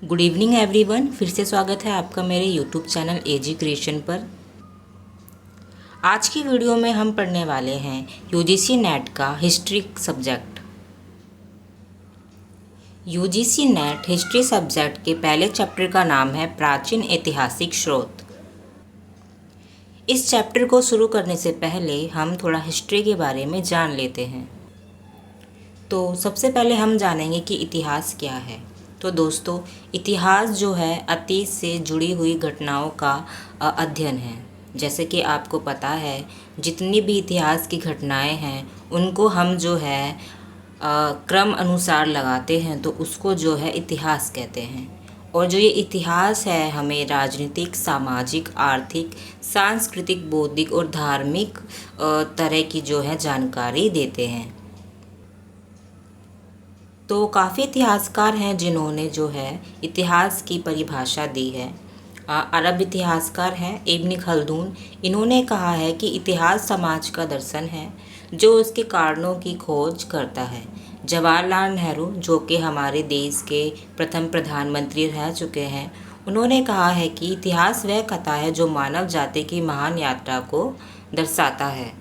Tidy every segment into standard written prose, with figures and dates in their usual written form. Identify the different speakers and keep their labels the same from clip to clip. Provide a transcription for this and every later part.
Speaker 1: Good evening everyone. फिर से स्वागत है आपका मेरे यूट्यूब चैनल एजी क्रिएशन पर। आज की वीडियो में हम पढ़ने वाले हैं यूजीसी नेट का history subject. UGC net history subject के पहले चैप्टर का नाम है प्राचीन ऐतिहासिक स्रोत। इस चैप्टर को शुरू करने से पहले हम थोड़ा हिस्ट्री के बारे में जान लेते हैं। तो सबसे पहले हम जानेंगे कि इतिहास क्या है। तो दोस्तों, इतिहास जो है अतीत से जुड़ी हुई घटनाओं का अध्ययन है। जैसे कि आपको पता है, जितनी भी इतिहास की घटनाएं हैं उनको हम जो है क्रम अनुसार लगाते हैं, तो उसको जो है इतिहास कहते हैं। और जो ये इतिहास है हमें राजनीतिक, सामाजिक, आर्थिक, सांस्कृतिक, बौद्धिक और धार्मिक तरह की जो है जानकारी देते हैं। तो काफ़ी इतिहासकार हैं जिन्होंने जो है इतिहास की परिभाषा दी है। अरब इतिहासकार हैं इब्न खल्दून। इन्होंने कहा है कि इतिहास समाज का दर्शन है जो उसके कारणों की खोज करता है। जवाहरलाल नेहरू, जो कि हमारे देश के प्रथम प्रधानमंत्री रह चुके हैं, उन्होंने कहा है कि इतिहास वह कथा है जो मानव जाति की महान यात्रा को दर्शाता है।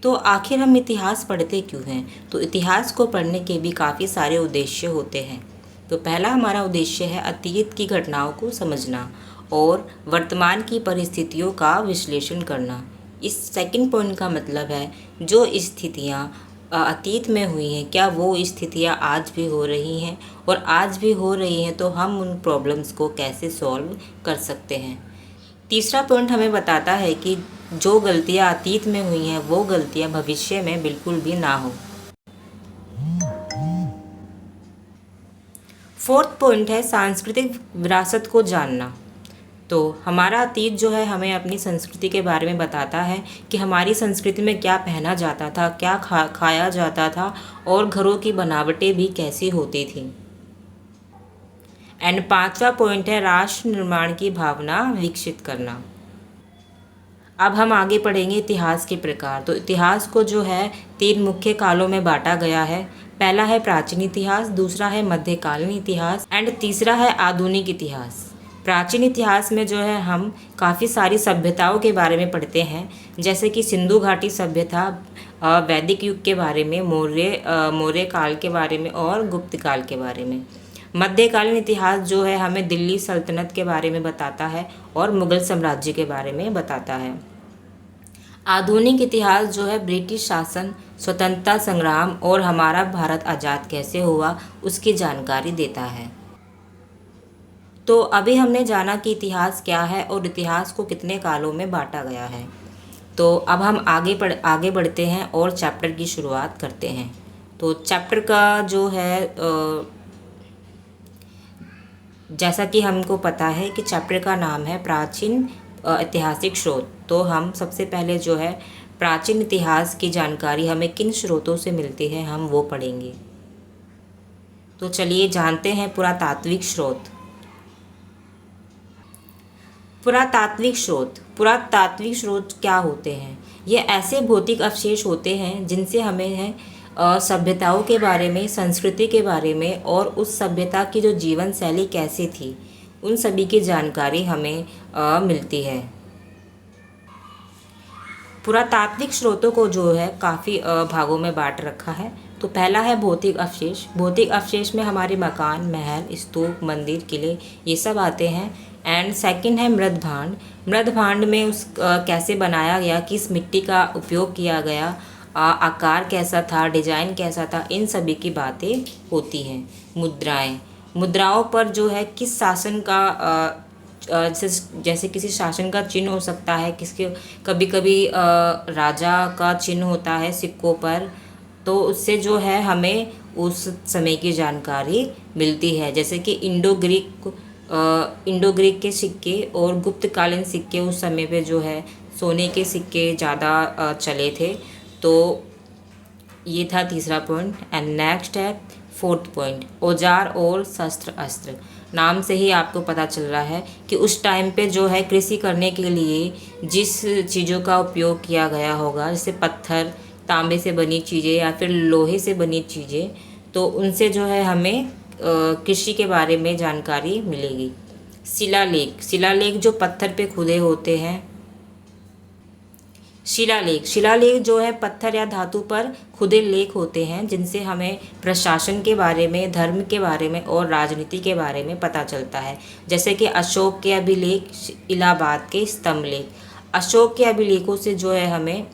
Speaker 1: तो आखिर हम इतिहास पढ़ते क्यों हैं? तो इतिहास को पढ़ने के भी काफ़ी सारे उद्देश्य होते हैं। तो पहला हमारा उद्देश्य है अतीत की घटनाओं को समझना और वर्तमान की परिस्थितियों का विश्लेषण करना। इस सेकंड पॉइंट का मतलब है जो स्थितियाँ अतीत में हुई हैं, क्या वो स्थितियाँ आज भी हो रही हैं, और आज भी हो रही हैं तो हम उन प्रॉब्लम्स को कैसे सॉल्व कर सकते हैं। तीसरा पॉइंट हमें बताता है कि जो गलतियां अतीत में हुई हैं वो गलतियां भविष्य में बिल्कुल भी ना हो। फोर्थ पॉइंट है सांस्कृतिक विरासत को जानना। तो हमारा अतीत जो है हमें अपनी संस्कृति के बारे में बताता है कि हमारी संस्कृति में क्या पहना जाता था, क्या खाया जाता था, और घरों की बनावटें भी कैसी होती थी। एंड पांचवा पॉइंट है राष्ट्र निर्माण की भावना विकसित करना। अब हम आगे पढ़ेंगे इतिहास के प्रकार। तो इतिहास को जो है 3 मुख्य कालों में बांटा गया है। पहला है प्राचीन इतिहास, दूसरा है मध्यकालीन इतिहास एंड तीसरा है आधुनिक इतिहास। प्राचीन इतिहास में जो है हम काफ़ी सारी सभ्यताओं के बारे में पढ़ते हैं, जैसे कि सिंधु घाटी सभ्यता, वैदिक युग के बारे में, मौर्य काल के बारे में और गुप्त काल के बारे में। मध्यकालीन इतिहास जो है हमें दिल्ली सल्तनत के बारे में बताता है और मुगल साम्राज्य के बारे में बताता है। आधुनिक इतिहास जो है ब्रिटिश शासन, स्वतंत्रता संग्राम और हमारा भारत आज़ाद कैसे हुआ उसकी जानकारी देता है। तो अभी हमने जाना कि इतिहास क्या है और इतिहास को कितने कालों में बांटा गया है। तो अब हम आगे बढ़ते हैं और चैप्टर की शुरुआत करते हैं। तो चैप्टर का जो है जैसा कि हमको पता है कि चैप्टर का नाम है प्राचीन ऐतिहासिक स्रोत। तो हम सबसे पहले जो है प्राचीन इतिहास की जानकारी हमें किन स्रोतों से मिलती है हम वो पढ़ेंगे। तो चलिए जानते हैं पुरातात्विक स्रोत। पुरातात्विक स्रोत क्या होते हैं? ये ऐसे भौतिक अवशेष होते हैं जिनसे हमें है सभ्यताओं के बारे में, संस्कृति के बारे में और उस सभ्यता की जो जीवन शैली कैसी थी उन सभी की जानकारी हमें मिलती है। पुरातात्विक स्रोतों को जो है काफ़ी भागों में बांट रखा है। तो पहला है भौतिक अवशेष। भौतिक अवशेष में हमारे मकान, महल, स्तूप, मंदिर, किले ये सब आते हैं। एंड सेकंड है मृद भांड। मृद भांड में कैसे बनाया गया, किस मिट्टी का उपयोग किया गया, आकार कैसा था, डिजाइन कैसा था, इन सभी की बातें होती हैं। मुद्राओं पर जो है किस शासन का जैसे किसी शासन का चिन्ह हो सकता है, किसके कभी कभी राजा का चिन्ह होता है सिक्कों पर, तो उससे जो है हमें उस समय की जानकारी मिलती है। जैसे कि इंडो ग्रीक के सिक्के और गुप्तकालीन सिक्के उस समय पे जो है सोने के सिक्के ज़्यादा चले थे। तो ये था तीसरा पॉइंट। एंड नेक्स्ट है फोर्थ पॉइंट, औजार और शस्त्र अस्त्र। नाम से ही आपको पता चल रहा है कि उस टाइम पे जो है कृषि करने के लिए जिस चीज़ों का उपयोग किया गया होगा, जैसे पत्थर, तांबे से बनी चीज़ें या फिर लोहे से बनी चीज़ें, तो उनसे जो है हमें कृषि के बारे में जानकारी मिलेगी। शिलालेख, शिलालेख जो पत्थर पे खुदे होते हैं। शिलालेख, शिलालेख जो है पत्थर या धातु पर खुदे लेख होते हैं जिनसे हमें प्रशासन के बारे में, धर्म के बारे में और राजनीति के बारे में पता चलता है। जैसे कि अशोक के अभिलेख, इलाहाबाद के स्तंभ लेख। अशोक के अभिलेखों से जो है हमें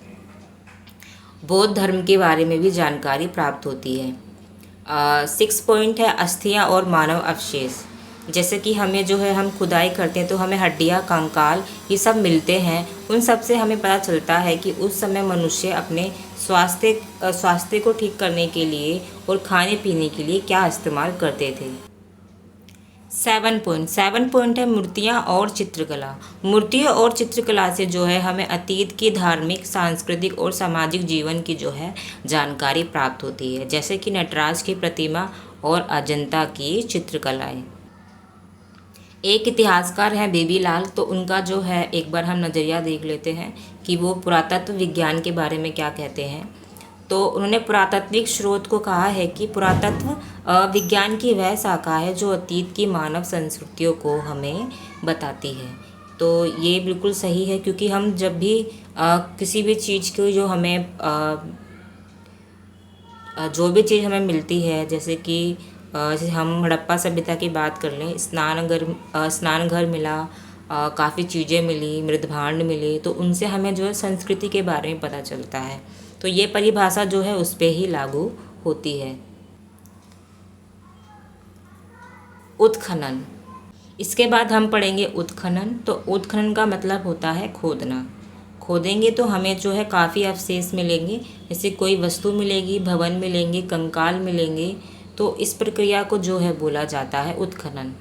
Speaker 1: बौद्ध धर्म के बारे में भी जानकारी प्राप्त होती है। 6 पॉइंट है अस्थियां और मानव अवशेष। जैसे कि हमें जो है हम खुदाई करते हैं तो हमें हड्डियां, कंकाल ये सब मिलते हैं। उन सब से हमें पता चलता है कि उस समय मनुष्य अपने स्वास्थ्य को ठीक करने के लिए और खाने पीने के लिए क्या इस्तेमाल करते थे। 7 पॉइंट है मूर्तियाँ और चित्रकला। मूर्तियों और चित्रकला से जो है हमें अतीत की धार्मिक, सांस्कृतिक और सामाजिक जीवन की जो है जानकारी प्राप्त होती है। जैसे कि नटराज की प्रतिमा और अजंता की चित्रकलाएं। एक इतिहासकार हैं बेबीलाल, तो उनका जो है एक बार हम नज़रिया देख लेते हैं कि वो पुरातत्व विज्ञान के बारे में क्या कहते हैं। तो उन्होंने पुरातात्विक स्रोत को कहा है कि पुरातत्व विज्ञान की वह शाखा है जो अतीत की मानव संस्कृतियों को हमें बताती है। तो ये बिल्कुल सही है, क्योंकि हम जब भी किसी भी चीज़ को जो हमें जो भी चीज़ हमें मिलती है, जैसे कि जैसे हम हड़प्पा सभ्यता की बात कर लें, स्नानघर मिला, काफ़ी चीज़ें मिली, मृदभांड मिले, तो उनसे हमें जो है संस्कृति के बारे में पता चलता है। तो ये परिभाषा जो है उस पे ही लागू होती है। उत्खनन, इसके बाद हम पढ़ेंगे उत्खनन। तो उत्खनन का मतलब होता है खोदना। खोदेंगे तो हमें जो है काफ़ी अवशेष मिलेंगे, जैसे कोई वस्तु मिलेगी, भवन मिलेंगे, कंकाल मिलेंगे। तो इस प्रक्रिया को जो है बोला जाता है उत्खनन।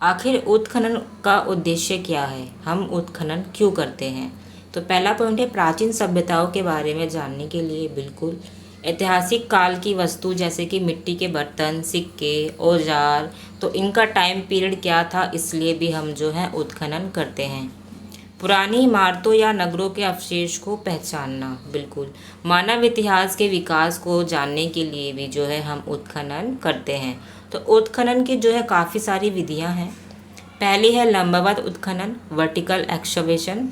Speaker 1: आखिर उत्खनन का उद्देश्य क्या है, हम उत्खनन क्यों करते हैं? तो पहला पॉइंट है प्राचीन सभ्यताओं के बारे में जानने के लिए। बिल्कुल ऐतिहासिक काल की वस्तु जैसे कि मिट्टी के बर्तन, सिक्के, औजार, तो इनका टाइम पीरियड क्या था, इसलिए भी हम जो है उत्खनन करते हैं। पुरानी इमारतों या नगरों के अवशेष को पहचानना। बिल्कुल मानव इतिहास के विकास को जानने के लिए भी जो है हम उत्खनन करते हैं। तो उत्खनन की जो है काफ़ी सारी विधियां हैं। पहली है लंबवत उत्खनन, वर्टिकल एक्सकवेशन।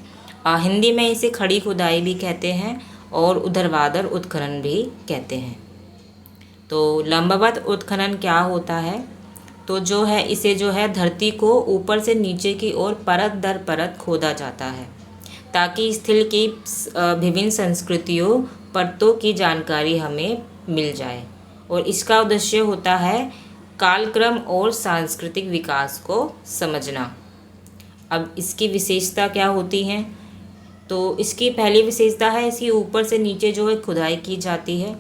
Speaker 1: हिंदी में इसे खड़ी खुदाई भी कहते हैं और ऊर्ध्वाधर उत्खनन भी कहते हैं। तो लंबवत उत्खनन क्या होता है? तो जो है इसे जो है धरती को ऊपर से नीचे की ओर परत दर परत खोदा जाता है ताकि स्थल की विभिन्न संस्कृतियों, परतों की जानकारी हमें मिल जाए। और इसका उद्देश्य होता है कालक्रम और सांस्कृतिक विकास को समझना। अब इसकी विशेषता क्या होती हैं? तो इसकी पहली विशेषता है इसकी ऊपर से नीचे जो है खुदाई की जाती है।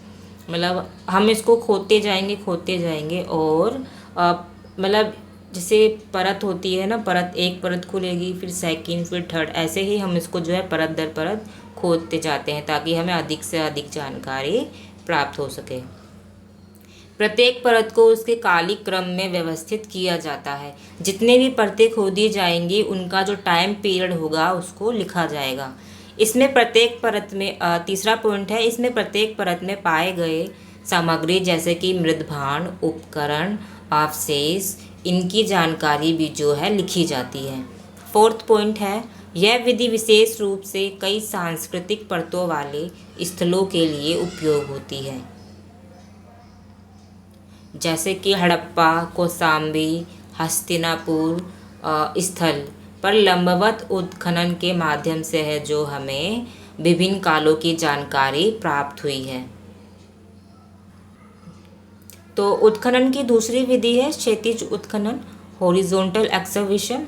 Speaker 1: मतलब हम इसको खोदते जाएंगे और मतलब जैसे परत होती है ना, परत एक परत खुलेगी, फिर सेकंड, फिर थर्ड, ऐसे ही हम इसको जो है परत दर परत खोदते जाते हैं ताकि हमें अधिक से अधिक जानकारी प्राप्त हो सके। प्रत्येक परत को उसके कालिक क्रम में व्यवस्थित किया जाता है। जितने भी परतें खोदी जाएंगी उनका जो टाइम पीरियड होगा उसको लिखा जाएगा। इसमें प्रत्येक परत में तीसरा पॉइंट है, इसमें प्रत्येक परत में पाए गए सामग्री जैसे कि मृदभांड, उपकरण, अवशेष, इनकी जानकारी भी जो है लिखी जाती है। फोर्थ पॉइंट है यह विधि विशेष रूप से कई सांस्कृतिक परतों वाले स्थलों के लिए उपयोग होती है, जैसे कि हड़प्पा, कौसाम्बी, हस्तिनापुर स्थल पर लंबवत उत्खनन के माध्यम से है जो हमें विभिन्न कालों की जानकारी प्राप्त हुई है। तो उत्खनन की दूसरी विधि है क्षैतिज उत्खनन, हॉरिजॉन्टल एक्सकवेशन।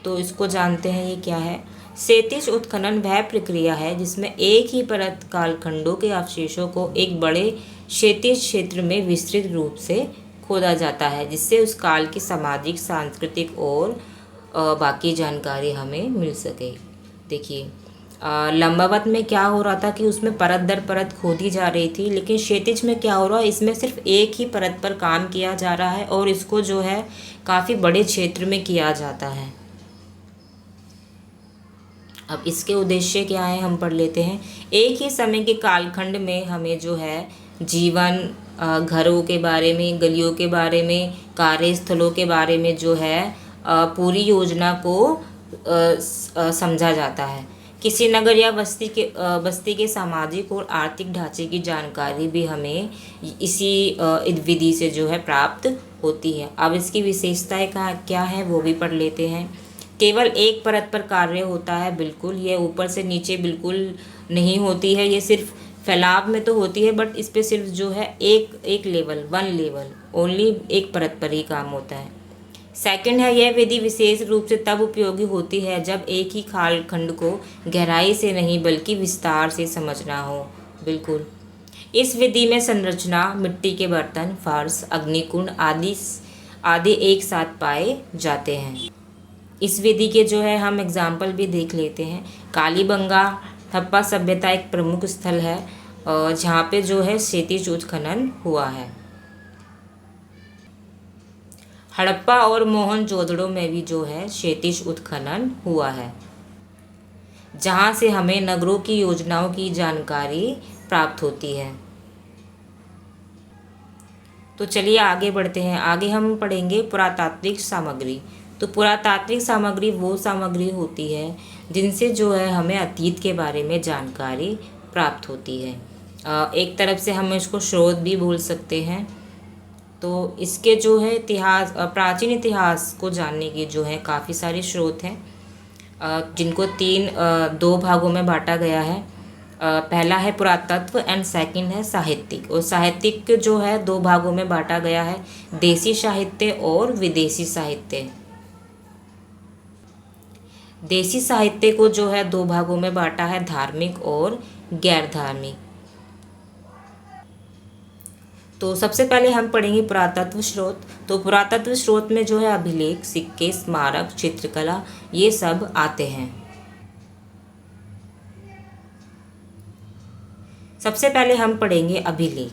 Speaker 1: तो इसको जानते हैं ये क्या है। क्षैतिज उत्खनन वह प्रक्रिया है जिसमें एक ही परत कालखंडों के अवशेषों को एक बड़े क्षैतिज क्षेत्र में विस्तृत रूप से खोदा जाता है, जिससे उस काल की सामाजिक, सांस्कृतिक और बाकी जानकारी हमें मिल सके। देखिए लंबवत में क्या हो रहा था कि उसमें परत दर परत खोदी जा रही थी, लेकिन क्षैतिज में क्या हो रहा है, इसमें सिर्फ एक ही परत पर काम किया जा रहा है और इसको जो है काफ़ी बड़े क्षेत्र में किया जाता है। अब इसके उद्देश्य क्या है हम पढ़ लेते हैं। एक ही समय के कालखंड में हमें जो है जीवन, घरों के बारे में, गलियों के बारे में, कार्यस्थलों के बारे में जो है पूरी योजना को समझा जाता है। किसी नगर या बस्ती के सामाजिक और आर्थिक ढांचे की जानकारी भी हमें इसी विधि से जो है प्राप्त होती है। अब इसकी विशेषताएं क्या है वो भी पढ़ लेते हैं। केवल एक परत पर कार्य होता है, बिल्कुल ये ऊपर से नीचे बिल्कुल नहीं होती है, ये सिर्फ फैलाव में तो होती है, बट इस पे सिर्फ जो है एक लेवल, वन लेवल ओनली, एक परत पर ही काम होता है। सेकंड है, यह विधि विशेष रूप से तब उपयोगी होती है जब एक ही खाल खंड को गहराई से नहीं बल्कि विस्तार से समझना हो। बिल्कुल, इस विधि में संरचना, मिट्टी के बर्तन, फर्श, अग्निकुंड आदि एक साथ पाए जाते हैं। इस विधि के जो है हम एग्जाम्पल भी देख लेते हैं। कालीबंगा हड़प्पा सभ्यता एक प्रमुख स्थल है जहाँ पे जो है क्षैतिज उत्खनन हुआ है। हड़प्पा और मोहनजोदड़ो में भी जो है क्षैतिज उत्खनन हुआ है, जहाँ से हमें नगरों की योजनाओं की जानकारी प्राप्त होती है। तो चलिए आगे बढ़ते हैं। आगे हम पढ़ेंगे पुरातात्विक सामग्री। तो पुरातात्विक सामग्री वो सामग्री होती है जिनसे जो है हमें अतीत के बारे में जानकारी प्राप्त होती है। एक तरफ से हम इसको स्रोत भी बोल सकते हैं। तो इसके जो है इतिहास, प्राचीन इतिहास को जानने की जो है काफ़ी सारे स्रोत हैं, जिनको दो भागों में बांटा गया है। पहला है पुरातत्व एंड सेकंड है साहित्यिक। और साहित्यिक जो है दो भागों में बांटा गया है, देसी साहित्य और विदेशी साहित्य। देसी साहित्य को जो है दो भागों में बांटा है, धार्मिक और गैर धार्मिक। तो सबसे पहले हम पढ़ेंगे पुरातत्व स्रोत। तो पुरातत्व स्रोत में जो है अभिलेख, सिक्के, स्मारक, चित्रकला, ये सब आते हैं। सबसे पहले हम पढ़ेंगे अभिलेख।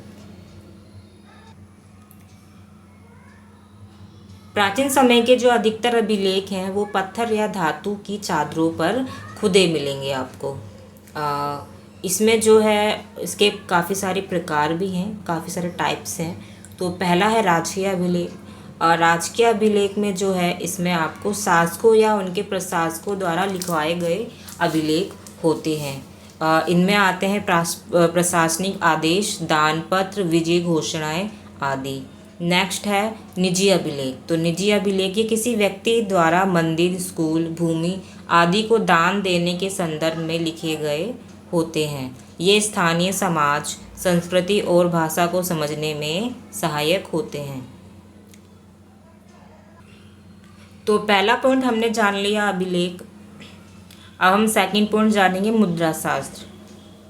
Speaker 1: प्राचीन समय के जो अधिकतर अभिलेख हैं वो पत्थर या धातु की चादरों पर खुदे मिलेंगे आपको। इसमें जो है इसके काफ़ी सारे प्रकार भी हैं, काफ़ी सारे टाइप्स हैं। तो पहला है राजकीय अभिलेख। राजकीय अभिलेख में जो है इसमें आपको शासकों या उनके प्रशासकों द्वारा लिखवाए गए अभिलेख होते हैं। इनमें आते हैं प्रशासनिक आदेश, दान पत्र, विजय घोषणाएं आदि। नेक्स्ट है निजी अभिलेख। तो निजी अभिलेख ये किसी व्यक्ति द्वारा मंदिर, स्कूल, भूमि आदि को दान देने के संदर्भ में लिखे गए होते हैं। ये स्थानीय समाज, संस्कृति और भाषा को समझने में सहायक होते हैं। तो पहला पॉइंट हमने जान लिया अभिलेख। अब हम सेकंड पॉइंट जानेंगे मुद्रा शास्त्र।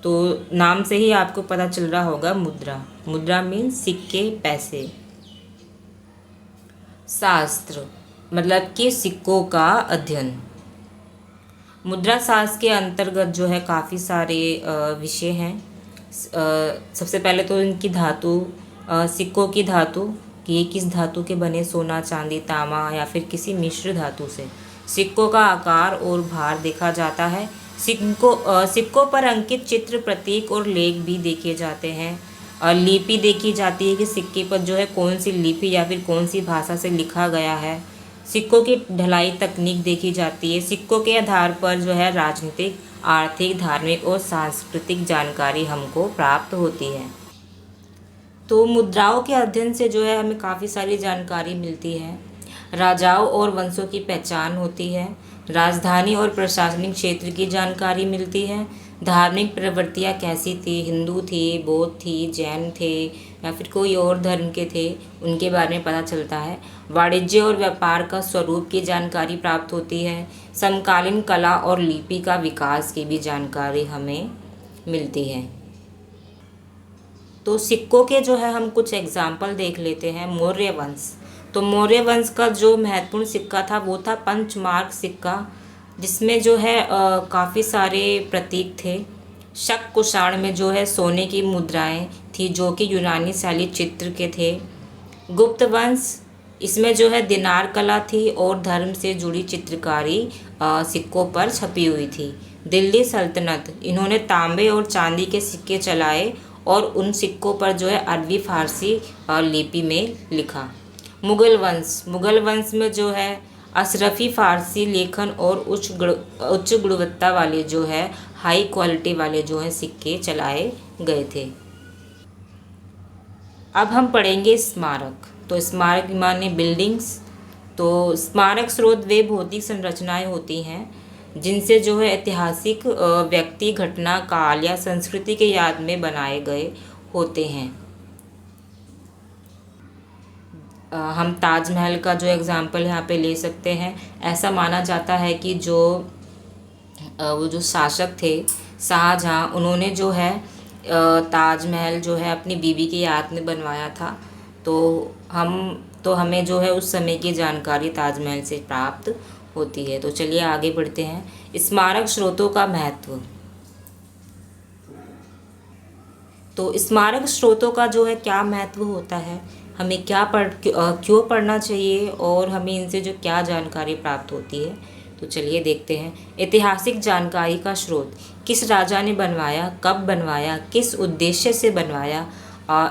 Speaker 1: तो नाम से ही आपको पता चल रहा होगा मुद्रा। मुद्रा मीन्स सिक्के, पैसे। शास्त्र मतलब कि सिक्कों का अध्ययन। मुद्रा शास्त्र के अंतर्गत जो है काफ़ी सारे विषय हैं। सबसे पहले तो इनकी धातु, सिक्कों की धातु कि ये किस धातु के बने, सोना, चांदी, तांबा या फिर किसी मिश्र धातु से। सिक्कों का आकार और भार देखा जाता है। सिक्कों पर अंकित चित्र, प्रतीक और लेख भी देखे जाते हैं। और लिपि देखी जाती है कि सिक्के पर जो है कौन सी लिपि या फिर कौन सी भाषा से लिखा गया है। सिक्कों की ढलाई तकनीक देखी जाती है। सिक्कों के आधार पर जो है राजनीतिक, आर्थिक, धार्मिक और सांस्कृतिक जानकारी हमको प्राप्त होती है। तो मुद्राओं के अध्ययन से जो है हमें काफ़ी सारी जानकारी मिलती है। राजाओं और वंशों की पहचान होती है। राजधानी और प्रशासनिक क्षेत्र की जानकारी मिलती है। धार्मिक प्रवृत्तियाँ कैसी थी, हिंदू थी, बौद्ध थी, जैन थे या फिर कोई और धर्म के थे, उनके बारे में पता चलता है। वाणिज्य और व्यापार का स्वरूप की जानकारी प्राप्त होती है। समकालीन कला और लिपि का विकास की भी जानकारी हमें मिलती है। तो सिक्कों के जो है हम कुछ एग्जाम्पल देख लेते हैं। मौर्य वंश। तो मौर्य वंश का जो महत्वपूर्ण सिक्का था वो था पंचमार्क सिक्का, जिसमें जो है काफ़ी सारे प्रतीक थे। शक कुषाण में जो है सोने की मुद्राएं थी जो कि यूनानी शैली चित्र के थे। गुप्त वंश, इसमें जो है दिनार कला थी और धर्म से जुड़ी चित्रकारी सिक्कों पर छपी हुई थी। दिल्ली सल्तनत, इन्होंने तांबे और चांदी के सिक्के चलाए और उन सिक्कों पर जो है अरबी फारसी लिपि में लिखा। मुगल वंश में जो है अशरफी फारसी लेखन और उच्च गुणवत्ता वाले जो है हाई क्वालिटी वाले जो है सिक्के चलाए गए थे। अब हम पढ़ेंगे स्मारक। तो स्मारक माने बिल्डिंग्स। तो स्मारक स्रोत वे भौतिक संरचनाएं होती हैं जिनसे जो है ऐतिहासिक व्यक्ति, घटना, काल या संस्कृति के याद में बनाए गए होते हैं। हम ताजमहल का जो एग्ज़ाम्पल यहाँ पे ले सकते हैं। ऐसा माना जाता है कि वो जो शासक थे शाहजहाँ, उन्होंने जो है ताजमहल जो है अपनी बीवी की याद में बनवाया था। तो हमें जो है उस समय की जानकारी ताजमहल से प्राप्त होती है। तो चलिए आगे बढ़ते हैं। स्मारक स्रोतों का महत्व। तो स्मारक स्रोतों का जो है क्या महत्व होता है, हमें क्यों पढ़ना चाहिए और हमें इनसे जो क्या जानकारी प्राप्त होती है, तो चलिए देखते हैं। ऐतिहासिक जानकारी का स्रोत, किस राजा ने बनवाया, कब बनवाया, किस उद्देश्य से बनवाया,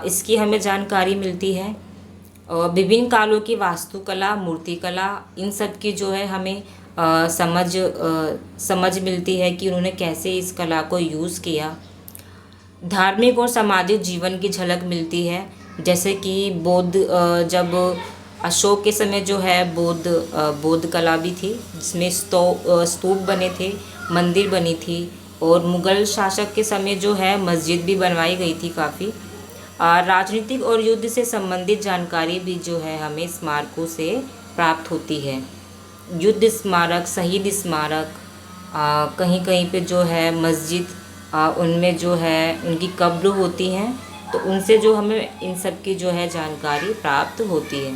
Speaker 1: इसकी हमें जानकारी मिलती है। विभिन्न कालों की वास्तुकला, मूर्तिकला, इन सब की जो है हमें समझ मिलती है कि उन्होंने कैसे इस कला को यूज़ किया। धार्मिक और सामाजिक जीवन की झलक मिलती है, जैसे कि जब अशोक के समय जो है बौद्ध कला भी थी, जिसमें स्तूप बने थे, मंदिर बनी थी। और मुग़ल शासक के समय जो है मस्जिद भी बनवाई गई थी काफ़ी। राजनीतिक और युद्ध से संबंधित जानकारी भी जो है हमें स्मारकों से प्राप्त होती है। युद्ध स्मारक, शहीद स्मारक, कहीं कहीं पे जो है मस्जिद, उनमें जो है उनकी कब्र होती हैं, तो उनसे जो हमें इन सब की जो है जानकारी प्राप्त होती है।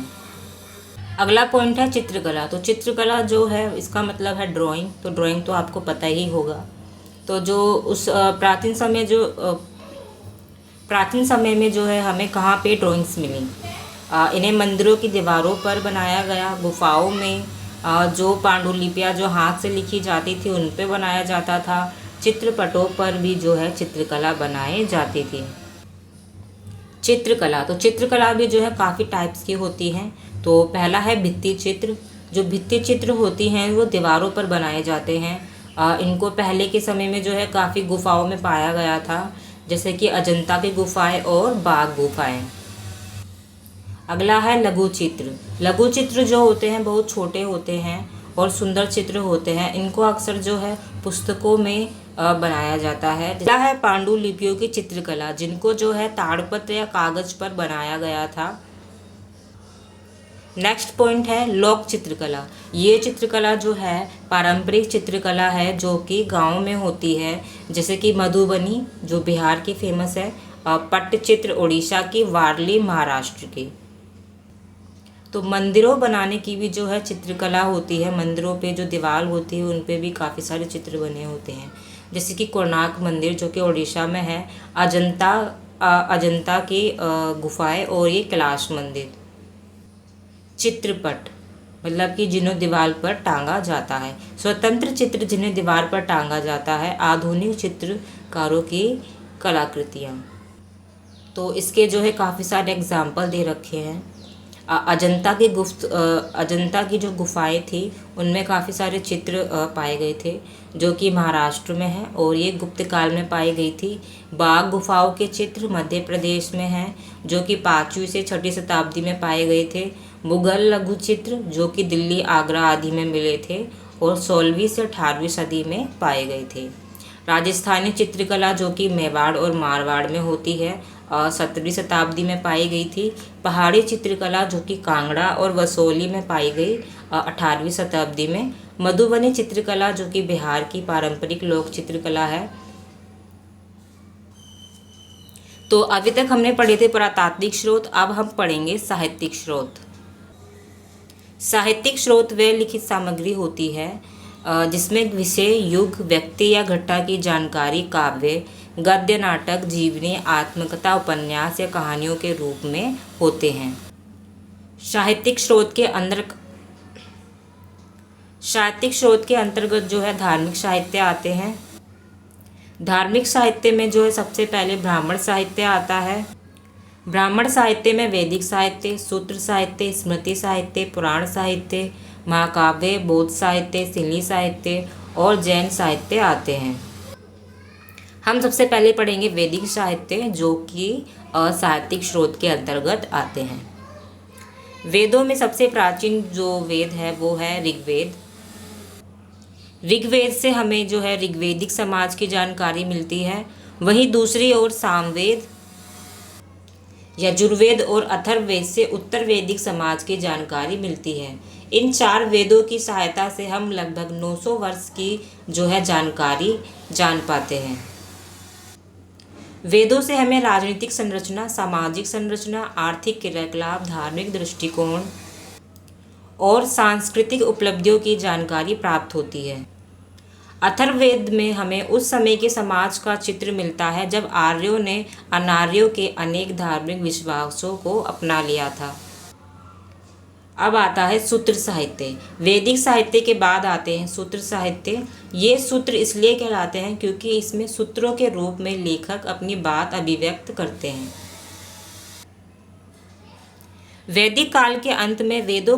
Speaker 1: अगला पॉइंट है चित्रकला। तो चित्रकला जो है इसका मतलब है ड्राइंग। तो ड्राइंग तो आपको पता ही होगा। तो जो उस प्राचीन समय में जो है हमें कहाँ पे ड्राइंग्स मिली, इन्हें मंदिरों की दीवारों पर बनाया गया, गुफाओं में जो पांडुलिपियाँ जो हाथ से लिखी जाती थी उन पे बनाया जाता था, चित्रपटों पर भी जो है चित्रकला बनाई जाती थी। चित्रकला, तो चित्रकला भी जो है काफ़ी टाइप्स की होती हैं। तो पहला है भित्ति चित्र। जो भित्ति चित्र होती हैं वो दीवारों पर बनाए जाते हैं। इनको पहले के समय में जो है काफ़ी गुफाओं में पाया गया था, जैसे कि अजंता की गुफाएं और बाघ गुफाएं। अगला है लघु चित्र। लघु चित्र जो होते हैं बहुत छोटे होते हैं और सुंदर चित्र होते हैं। इनको अक्सर जो है पुस्तकों में बनाया जाता है। अगला है पांडुलिपियों की चित्रकला, जिनको जो है ताड़पत्र या कागज पर बनाया गया था। नेक्स्ट पॉइंट है लोक चित्रकला। ये चित्रकला जो है पारंपरिक चित्रकला है जो कि गाँव में होती है, जैसे कि मधुबनी जो बिहार की फेमस है, पट्टचित्र उड़ीसा की, वारली महाराष्ट्र की। तो मंदिरों बनाने की भी जो है चित्रकला होती है। मंदिरों पे जो दीवार होती है उन पे भी काफ़ी सारे चित्र बने होते हैं, जैसे कि कोणार्क मंदिर जो कि उड़ीसा में है, अजंता की गुफाएं और ये कैलाश मंदिर। चित्रपट मतलब कि जिन्हें दीवार पर टांगा जाता है। स्वतंत्र चित्र जिन्हें दीवार पर टांगा जाता है। आधुनिक चित्रकारों की कलाकृतियाँ। तो इसके जो है काफ़ी सारे एग्जाम्पल दे रखे हैं। अजंता की जो गुफाएं थी उनमें काफ़ी सारे चित्र पाए गए थे, जो कि महाराष्ट्र में है और ये गुप्त काल में पाई गई थी। बाघ गुफाओं के चित्र मध्य प्रदेश में हैं, जो कि 5वीं से 6वीं शताब्दी में पाए गए थे। मुगल लघु चित्र जो कि दिल्ली, आगरा आदि में मिले थे और 16वीं से 18वीं सदी में पाए गए थे। राजस्थानी चित्रकला जो कि मेवाड़ और मारवाड़ में होती है, 17वीं शताब्दी में पाई गई थी। पहाड़ी चित्रकला जो कि कांगड़ा और वसोली में पाई गई 18वीं शताब्दी में। मधुबनी चित्रकला जो कि बिहार की पारंपरिक लोक चित्रकला है। तो अभी तक हमने पढ़े थे पुरातात्विक स्रोत, अब हम पढ़ेंगे साहित्यिक स्रोत। साहित्यिक स्रोत वे लिखित सामग्री होती है जिसमें विषय, युग, व्यक्ति या घटना की जानकारी काव्य, गद्य, नाटक, जीवनी, आत्मकथा, उपन्यास या कहानियों के रूप में होते हैं। साहित्यिक स्रोत के अंतर्गत जो है धार्मिक साहित्य आते हैं। धार्मिक साहित्य में जो है सबसे पहले ब्राह्मण साहित्य आता है। ब्राह्मण साहित्य में वैदिक साहित्य, सूत्र साहित्य, स्मृति साहित्य, पुराण साहित्य, महाकाव्य, बौद्ध साहित्य, सिंहली साहित्य और जैन साहित्य आते हैं। हम सबसे पहले पढ़ेंगे वैदिक साहित्य, जो कि साहित्यिक स्रोत के अंतर्गत आते हैं। वेदों में सबसे प्राचीन जो वेद है वो है ऋग्वेद। ऋग्वेद से हमें जो है ऋग्वेदिक समाज की जानकारी मिलती है। वहीं दूसरी ओर सामवेद, यजुर्वेद और अथर्ववेद से उत्तर वैदिक समाज की जानकारी मिलती है। इन 4 वेदों की सहायता से हम लगभग 900 वर्ष की जो है जानकारी जान पाते हैं। वेदों से हमें राजनीतिक संरचना, सामाजिक संरचना, आर्थिक क्रियाकलाप, धार्मिक दृष्टिकोण और सांस्कृतिक उपलब्धियों की जानकारी प्राप्त होती है। अथर्ववेद में हमें उस समय के समाज का चित्र मिलता है जब आर्यों ने अनार्यों के अनेक धार्मिक विश्वासों को अपना लिया था। अब आता है सूत्र साहित्य। वैदिक साहित्य के बाद आते हैं सूत्र साहित्य। ये सूत्र इसलिए कहलाते हैं क्योंकि इसमें सूत्रों के रूप में लेखक अपनी बात अभिव्यक्त करते हैं। वैदिक काल के अंत में वेदों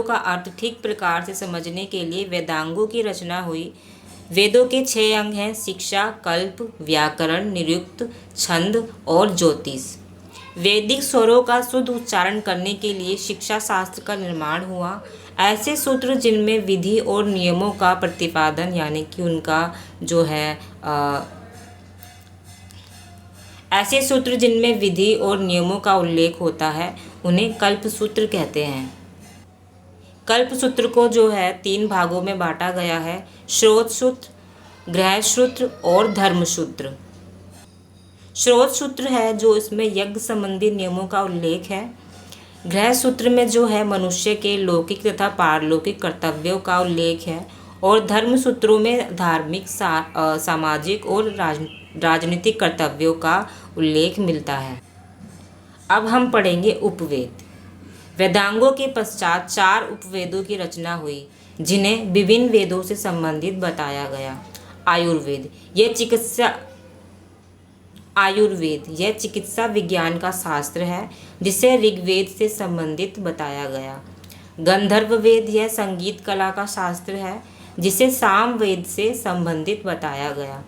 Speaker 1: का अर्थ ठीक प्रकार से समझने के लिए वेदांगों की रचना हुई। वेदों के 6 अंग हैं: शिक्षा, कल्प, व्याकरण, निरुक्त, छंद और ज्योतिष। वैदिक स्वरों का शुद्ध उच्चारण करने के लिए शिक्षा शास्त्र का निर्माण हुआ। ऐसे सूत्र जिनमें विधि और नियमों का प्रतिपादन यानी कि उनका जो है ऐसे सूत्र जिनमें विधि और नियमों का उल्लेख होता है उन्हें कल्प सूत्र कहते हैं। कल्प सूत्र को जो है 3 भागों में बांटा गया है: श्रोत सूत्र, गृह सूत्र और धर्म सूत्र। श्रोत सूत्र है जो इसमें यज्ञ संबंधी नियमों का उल्लेख है। गृह सूत्र में जो है मनुष्य के लौकिक तथा पारलौकिक कर्तव्यों का उल्लेख है। और धर्म सूत्रों में धार्मिक, सामाजिक और राजनीतिक कर्तव्यों का उल्लेख मिलता है। अब हम पढ़ेंगे उपवेद। वेदांगों के पश्चात 4 उपवेदों की रचना हुई जिन्हें विभिन्न वेदों से संबंधित बताया गया। आयुर्वेद यह चिकित्सा विज्ञान का शास्त्र है जिसे ऋग्वेद से संबंधित बताया गया। गंधर्व वेद यह संगीत कला का शास्त्र है जिसे सामवेद से संबंधित बताया गया।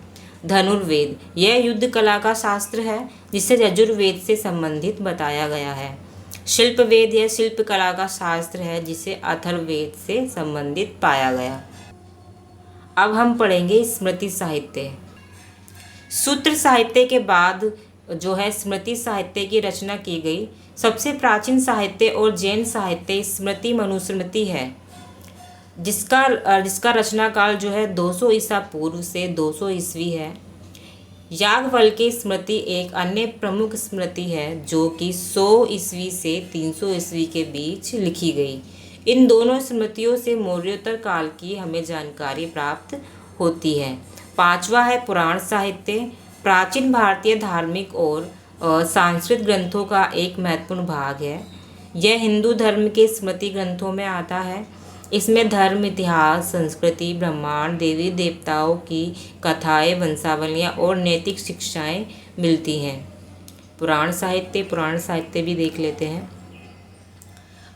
Speaker 1: धनुर्वेद यह युद्ध कला का शास्त्र है जिसे यजुर्वेद से संबंधित बताया गया है। शिल्प वेद यह शिल्प कला का शास्त्र है जिसे अथर्ववेद से संबंधित पाया गया। अब हम पढ़ेंगे स्मृति साहित्य। सूत्र साहित्य के बाद जो है स्मृति साहित्य की रचना की गई। सबसे प्राचीन साहित्य और जैन साहित्य स्मृति मनुस्मृति है जिसका रचना काल जो है 200 ईसा पूर्व से 200 ईस्वी है। याज्ञवल्क्य स्मृति एक अन्य प्रमुख स्मृति है जो कि 100 ईस्वी से 300 ईस्वी के बीच लिखी गई। इन दोनों स्मृतियों से मौर्योत्तर काल की हमें जानकारी प्राप्त होती है। 5वां है पुराण साहित्य। प्राचीन भारतीय धार्मिक और सांस्कृतिक ग्रंथों का एक महत्वपूर्ण भाग है। यह हिंदू धर्म के स्मृति ग्रंथों में आता है। इसमें धर्म, इतिहास, संस्कृति, ब्रह्मांड, देवी देवताओं की कथाएं, वंशावलियाँ और नैतिक शिक्षाएं मिलती हैं। पुराण साहित्य भी देख लेते हैं।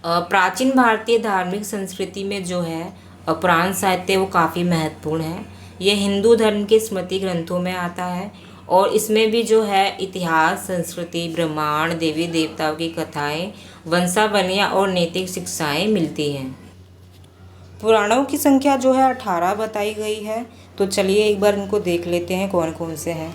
Speaker 1: प्राचीन भारतीय धार्मिक संस्कृति में जो है पुराण साहित्य वो काफ़ी महत्वपूर्ण है। यह हिंदू धर्म के स्मृति ग्रंथों में आता है और इसमें भी जो है इतिहास, संस्कृति, ब्रह्मांड, देवी देवताओं की कथाएं, वंशावलियाँ और नैतिक शिक्षाएं मिलती हैं। पुराणों की संख्या जो है 18 बताई गई है। तो चलिए एक बार इनको देख लेते हैं कौन कौन से हैं।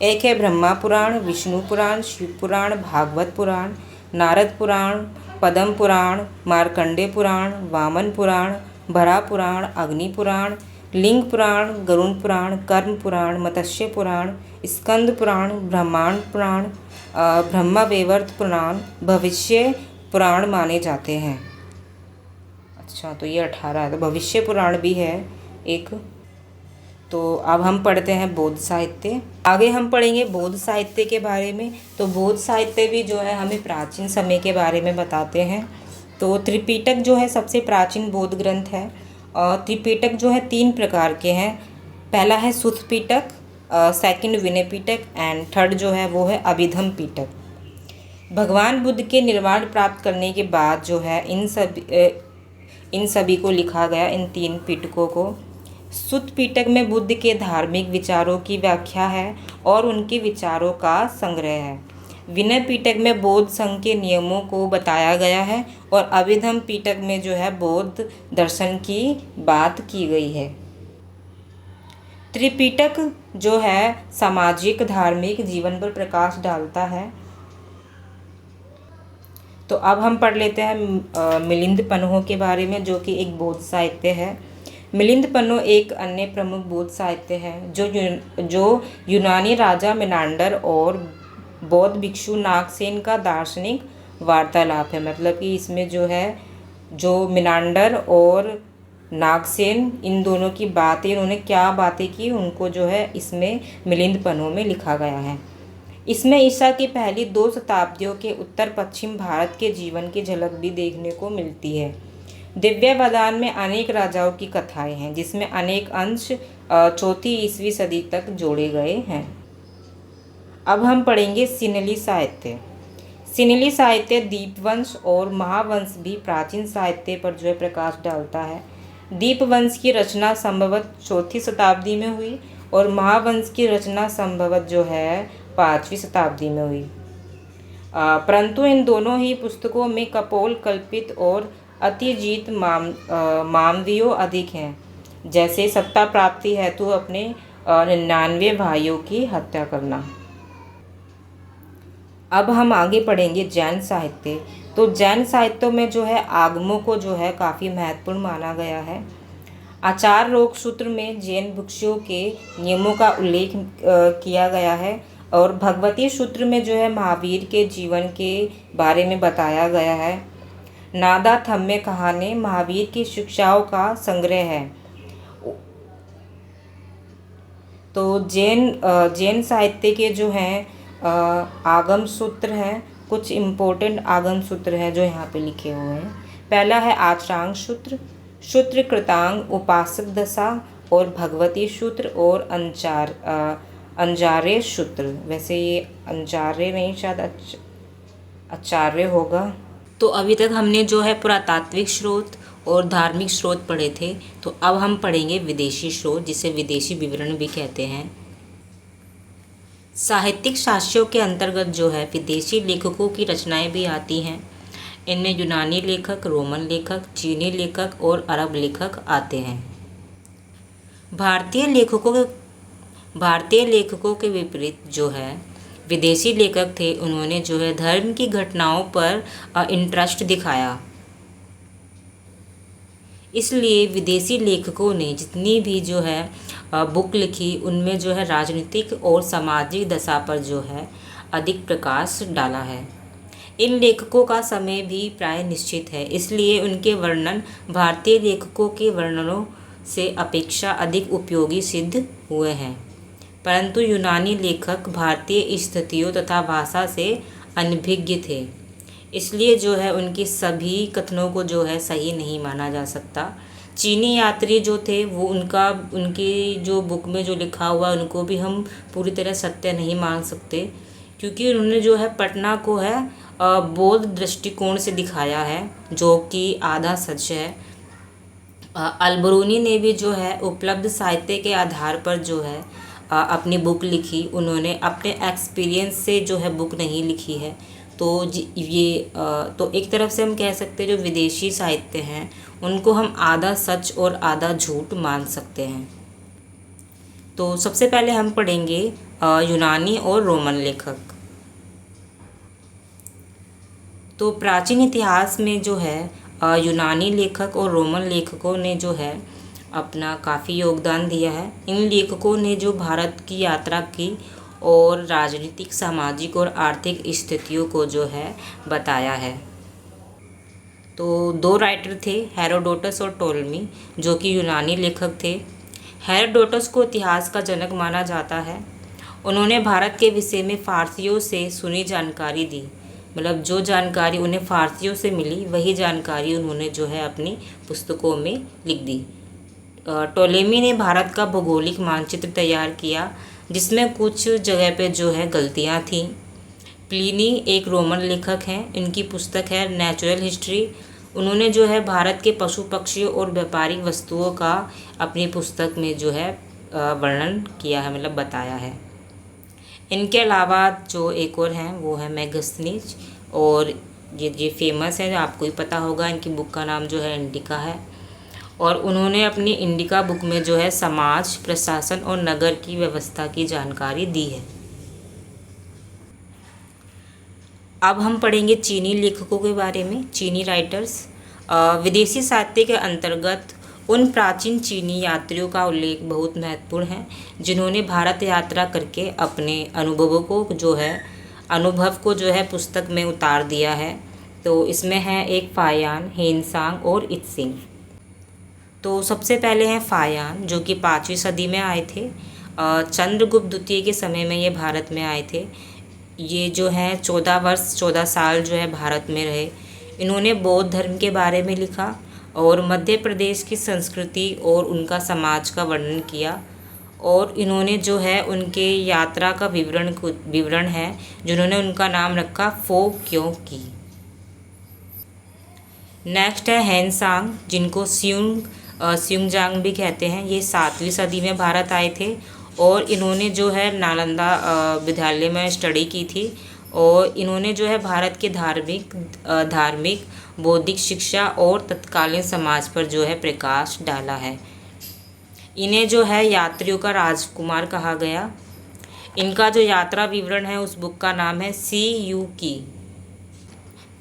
Speaker 1: एक है ब्रह्मा पुराण, विष्णु पुराण, शिव पुराण, भागवत पुराण, नारद पुराण, पद्म पुराण, मार्कंडेय पुराण, वामन पुराण, भरा पुराण, अग्नि पुराण, लिंग पुराण, गरुड़ पुराण, कर्म पुराण, मत्स्य पुराण, स्कंद पुराण, ब्रह्मांड पुराण, ब्रह्मवैवर्त पुराण, भविष्य पुराण माने जाते हैं। अच्छा, तो ये 18 है। तो भविष्य पुराण भी है एक। तो अब हम पढ़ते हैं बौद्ध साहित्य। आगे हम पढ़ेंगे बौद्ध साहित्य के बारे में। तो बौद्ध साहित्य भी जो है हमें प्राचीन समय के बारे में बताते हैं। तो त्रिपिटक जो है सबसे प्राचीन बौद्ध ग्रंथ है। त्रिपिटक जो है 3 प्रकार के हैं। पहला है Sutta Pitaka, second Vinaya Pitaka and third जो है वो है अभिधम पिटक। भगवान बुद्ध के निर्वाण प्राप्त करने के बाद जो है इन सभी को लिखा गया, इन 3 पिटकों को। सुत्त पिटक में बुद्ध के धार्मिक विचारों की व्याख्या है और उनके विचारों का संग्रह है। विनय पिटक में बौद्ध संघ के नियमों को बताया गया है और अभिधम पिटक में जो है बौद्ध दर्शन की बात की गई है। त्रिपिटक जो है सामाजिक धार्मिक जीवन पर प्रकाश डालता है। तो अब हम पढ़ लेते हैं मिलिंद पन्हो के बारे में, जो कि एक बौद्ध साहित्य है। मिलिंद पन्हो एक अन्य प्रमुख बौद्ध साहित्य है जो यूनानी राजा मेनांडर और बौद्ध भिक्षु नागसेन का दार्शनिक वार्तालाप है। मतलब कि इसमें जो है जो मेनांडर और नागसेन इन दोनों की बातें, उन्होंने क्या बातें की, उनको जो है इसमें मिलिंद पन्हो में लिखा गया है। इसमें ईसा की पहली 2 शताब्दियों के उत्तर पश्चिम भारत के जीवन की झलक भी देखने को मिलती है। दिव्य वदान में अनेक राजाओं की कथाएं हैं, जिसमें अनेक अंश 4वीं ईस्वी सदी तक जोड़े गए हैं। अब हम पढ़ेंगे सिनली साहित्य। सिनली साहित्य दीपवंश और महावंश भी प्राचीन साहित्य पर जो है प्रकाश डालता है। दीपवंश की रचना संभवतः 4वीं शताब्दी में हुई और महावंश की रचना संभवतः जो है 5वीं शताब्दी में हुई। परंतु इन दोनों ही पुस्तकों में कपोल कल्पित और अतिजीत मानवीय अधिक हैं, जैसे सत्ता प्राप्ति हेतु अपने 99 भाइयों की हत्या करना। अब हम आगे पढ़ेंगे जैन साहित्य। तो जैन साहित्यों में जो है आगमों को जो है काफ़ी महत्वपूर्ण माना गया है। आचार रोग सूत्र में जैन भिक्षुओं के नियमों का उल्लेख किया गया है और भगवती सूत्र में जो है महावीर के जीवन के बारे में बताया गया है। नादा थम्मे कहानी महावीर की शिक्षाओं का संग्रह है। तो जैन साहित्य के जो हैं आगम सूत्र हैं, कुछ इम्पोर्टेंट आगम सूत्र हैं जो यहाँ पे लिखे हुए हैं। पहला है आचारांग सूत्र, सूत्र कृतांग, उपासक दशा और भगवती सूत्र और अंजार्य सूत्र। वैसे ये अंजार्य नहीं, शायद आचार्य होगा। तो अभी तक हमने जो है पुरातात्विक स्रोत और धार्मिक स्रोत पढ़े थे। तो अब हम पढ़ेंगे विदेशी स्रोत, जिसे विदेशी विवरण भी कहते हैं। साहित्यिक साक्ष्यों के अंतर्गत जो है विदेशी लेखकों की रचनाएं भी आती हैं। इनमें यूनानी लेखक, रोमन लेखक, चीनी लेखक और अरब लेखक आते हैं। भारतीय लेखकों के विपरीत जो है विदेशी लेखक थे, उन्होंने जो है धर्म की घटनाओं पर इंटरेस्ट दिखाया। इसलिए विदेशी लेखकों ने जितनी भी जो है बुक लिखी, उनमें जो है राजनीतिक और सामाजिक दशा पर जो है अधिक प्रकाश डाला है। इन लेखकों का समय भी प्राय निश्चित है, इसलिए उनके वर्णन भारतीय लेखकों के वर्णनों से अपेक्षा अधिक उपयोगी सिद्ध हुए हैं। परंतु यूनानी लेखक भारतीय स्थितियों तथा भाषा से अनभिज्ञ थे, इसलिए जो है उनकी सभी कथनों को जो है सही नहीं माना जा सकता। चीनी यात्री जो थे वो उनकी जो बुक में जो लिखा हुआ उनको भी हम पूरी तरह सत्य नहीं मान सकते, क्योंकि उन्होंने जो है पटना को है बौद्ध दृष्टिकोण से दिखाया है, जो कि आधा सच है। अलबरूनी ने भी जो है उपलब्ध साहित्य के आधार पर जो है अपनी बुक लिखी। उन्होंने अपने एक्सपीरियंस से जो है बुक नहीं लिखी है। तो तो एक तरफ से हम कह सकते हैं जो विदेशी साहित्य हैं उनको हम आधा सच और आधा झूठ मान सकते हैं। तो सबसे पहले हम पढ़ेंगे यूनानी और रोमन लेखक। तो प्राचीन इतिहास में जो है यूनानी लेखक और रोमन लेखकों ने जो है अपना काफ़ी योगदान दिया है। इन लेखकों ने जो भारत की यात्रा की और राजनीतिक, सामाजिक और आर्थिक स्थितियों को जो है बताया है। तो 2 राइटर थे, हेरोडोटस और टोलेमी, जो कि यूनानी लेखक थे। हेरोडोटस को इतिहास का जनक माना जाता है। उन्होंने भारत के विषय में फारसियों से सुनी जानकारी दी, मतलब जो जानकारी उन्हें फारसियों से मिली वही जानकारी उन्होंने जो है अपनी पुस्तकों में लिख दी। टोलेमी ने भारत का भौगोलिक मानचित्र तैयार किया, जिसमें कुछ जगह पे जो है गलतियाँ थीं। प्लिनी एक रोमन लेखक हैं, इनकी पुस्तक है नेचुरल हिस्ट्री। उन्होंने जो है भारत के पशु पक्षियों और व्यापारिक वस्तुओं का अपनी पुस्तक में जो है वर्णन किया है, मतलब बताया है। इनके अलावा जो एक और हैं वो है मेगस्थनीज, और ये फेमस है, आपको ही पता होगा। इनकी बुक का नाम जो है इंडिका है, और उन्होंने अपनी इंडिका बुक में जो है समाज, प्रशासन और नगर की व्यवस्था की जानकारी दी है। अब हम पढ़ेंगे चीनी लेखकों के बारे में, चीनी राइटर्स। विदेशी साहित्य के अंतर्गत उन प्राचीन चीनी यात्रियों का उल्लेख बहुत महत्वपूर्ण है जिन्होंने भारत यात्रा करके अपने अनुभव को जो है पुस्तक में उतार दिया है। तो इसमें है एक फायान, हेनसांग और इत्सिंग। तो सबसे पहले हैं फायान, जो कि 5वीं सदी में आए थे। चंद्रगुप्त द्वितीय के समय में ये भारत में आए थे। ये जो है 14 साल जो है भारत में रहे। इन्होंने बौद्ध धर्म के बारे में लिखा और मध्य प्रदेश की संस्कृति और उनका समाज का वर्णन किया। और इन्होंने जो है उनके यात्रा का विवरण है, जिन्होंने उनका नाम रखा फो क्यों की। नेक्स्ट है हेनसांग, जिनको स्युंगजांग भी कहते हैं। ये 7वीं सदी में भारत आए थे और इन्होंने जो है नालंदा विद्यालय में स्टडी की थी। और इन्होंने जो है भारत के धार्मिक बौद्धिक शिक्षा और तत्कालीन समाज पर जो है प्रकाश डाला है। इन्हें जो है यात्रियों का राजकुमार कहा गया। इनका जो यात्रा विवरण है उस बुक का नाम है सी यू की।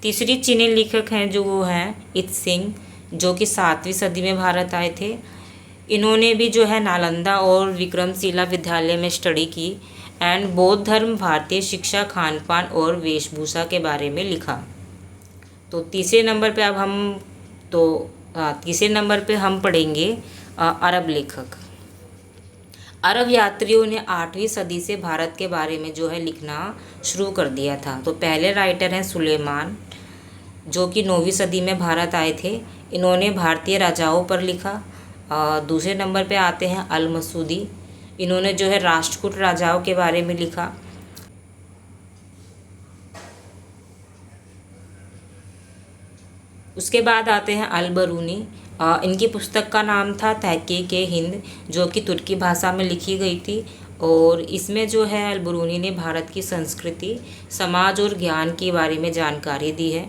Speaker 1: तीसरी चीनी लेखक हैं जो वो हैं इत्सिंग, जो कि 7वीं सदी में भारत आए थे। इन्होंने भी जो है नालंदा और विक्रमशिला विद्यालय में स्टडी की एंड बौद्ध धर्म, भारतीय शिक्षा, खान पान और वेशभूषा के बारे में लिखा। तो तीसरे नंबर पे हम पढ़ेंगे अरब लेखक। अरब यात्रियों ने 8वीं सदी से भारत के बारे में जो है लिखना शुरू कर दिया था। तो पहले राइटर हैं सुलेमान, जो कि 9वीं सदी में भारत आए थे। इन्होंने भारतीय राजाओं पर लिखा। दूसरे नंबर पे आते हैं अल मसूदी। इन्होंने जो है राष्ट्रकूट राजाओं के बारे में लिखा। उसके बाद आते हैं अल बरूनी। इनकी पुस्तक का नाम था तहकीक-ए-हिंद, जो कि तुर्की भाषा में लिखी गई थी। और इसमें जो है अल बरूनी ने भारत की संस्कृति, समाज और ज्ञान के बारे में जानकारी दी है।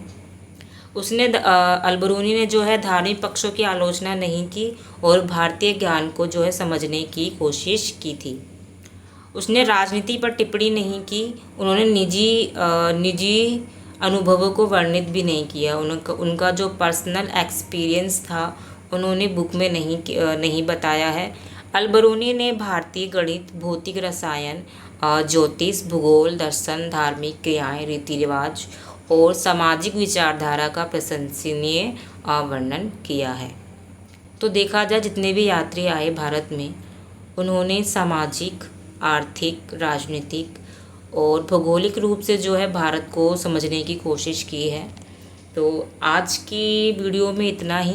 Speaker 1: अल बरूनी ने जो है धार्मिक पक्षों की आलोचना नहीं की और भारतीय ज्ञान को जो है समझने की कोशिश की थी। उसने राजनीति पर टिप्पणी नहीं की। उन्होंने निजी अनुभवों को वर्णित भी नहीं किया। उनका जो पर्सनल एक्सपीरियंस था उन्होंने बुक में नहीं बताया है। अल बरूनी ने भारतीय गणित, भौतिक रसायन, ज्योतिष, भूगोल, दर्शन, धार्मिक क्रियाएं, रीति रिवाज और सामाजिक विचारधारा का प्रशंसनीय वर्णन किया है। तो देखा जाए जितने भी यात्री आए भारत में, उन्होंने सामाजिक, आर्थिक, राजनीतिक और भौगोलिक रूप से जो है भारत को समझने की कोशिश की है। तो आज की वीडियो में इतना ही।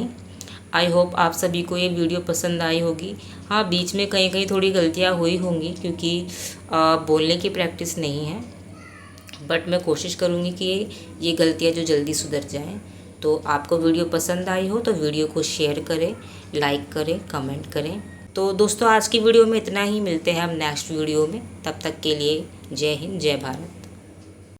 Speaker 1: आई होप आप सभी को ये वीडियो पसंद आई होगी। हाँ, बीच में कहीं कहीं थोड़ी गलतियाँ हुई होंगी क्योंकि बोलने की प्रैक्टिस नहीं है, बट मैं कोशिश करूँगी कि ये गलतियाँ जो जल्दी सुधर जाएं। तो आपको वीडियो पसंद आई हो तो वीडियो को शेयर करें, लाइक करें, कमेंट करें। तो दोस्तों आज की वीडियो में इतना ही। मिलते हैं हम नेक्स्ट वीडियो में। तब तक के लिए जय हिंद, जय भारत।